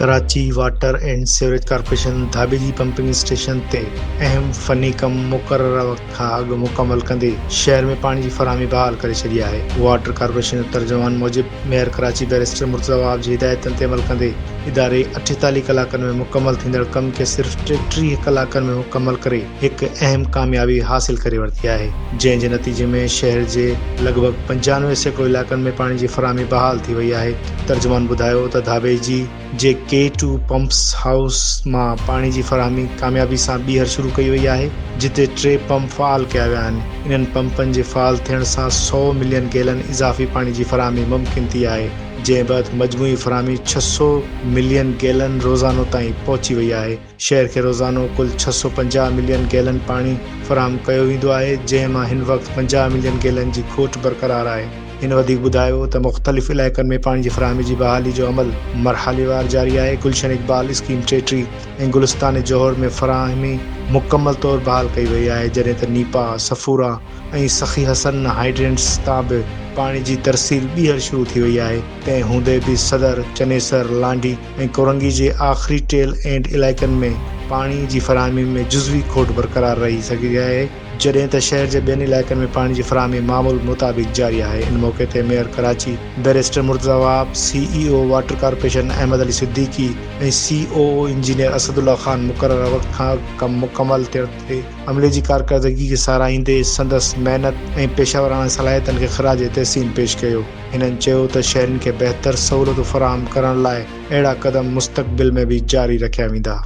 Karachi water and sewerage corporation धाबे जी pumping station ते अहम फनी कम मुक़रर वक्त खां अॻु मुकमल कंदे शहर में पानी जी फराहमी बहाल करे छॾी आहे। वाटर कॉर्पोरेशन जो तर्जुमान मूजिब मेयर कराची बैरिस्टर मुर्तज़ा वहाब जी हिदायतनि ते अमल कंदे इदारे 48 कलाकनि में मुकमल थींदड़ कम खे सिर्फ़ 33 कलाकनि में मुकमल करे हिकु अहम कामयाबी हासिल करे वरिती आहे, जंहिं जे नतीजे में शहर जे लॻभॻि 95% इलाइक़नि में पानी जी फराहमी बहाल थी वई आहे। तर्जुमान ॿुधायो त धाबे जी जे K2 पंप्स हाउस मां पानी जी फराहमी कामयाबी सां ॿीहर शुरू कई वई आहे, जिते 3 पंप फ़ाल कया विया आहिनि। इन्हनि पंपनि जे फ़ाल थियण सां 100 मिलियन गैलन इज़ाफ़ी पानी जी फराहमी मुमकिन थी आहे, जंहिं बैदि मजमूई फराहमी 600 मिलियन गैलन रोज़ानो ताईं पहुची वई आहे। शहर खे रोज़ानो कुल 650 मिलियन गैलन पानी फराहम कयो वेंदो आहे, जंहिं मां हिन वक़्तु 50 मिलियन गैलन जी खोट बरक़रार आहे। हिन वधीक ॿुधायो त मुख़्तलिफ़ इलाइक़नि में पानी जी फराहमी जी बहाली जो अमल मरहलेवार जारी आहे। गुलशन इक़बाल स्कीम टेटरी ऐं गुलिस्तान जौहर में फराहमी मुकमल तौर बहाल कई वई आहे, जॾहिं त नीपा, सफूरा ऐं सखी हसन हाइड्रेंट्स तां बि पानी जी तरसील ॿीहर शुरू थी वई आहे। तंहिं हूंदे बि सदर, चनेसर, लांडी ऐं कोरंगी जे आख़िरी टेल एंड इलाइक़नि में पानी जी फराहमी में जुज़वी खोट बरक़रार रही सघी आहे, जॾहिं त शहर जे ॿियनि इलाइक़नि में पानी जी फराहमी मामूल मुताबिक़ जारी आहे। इन मौक़े ते mayor Karachi barrister Murtaza Wahab, CEO water corporation Ahmed Ali Siddiqui ऐं COO इंजीनियर असदुल्ला ख़ान मुक़रर वक़्त खां कम मुकमल थियण ते अमले जी कारकर्दगी खे साराहींदे संदसि महिनत ऐं पेशावराना सलाहियतनि खे ख़राज तहसीन पेश कयो। हिननि चयो त शहरनि खे बहितर सहूलियतूं फ़राहम करण लाइ अहिड़ा क़दम मुस्तक़बिल में बि जारी रखिया वेंदा।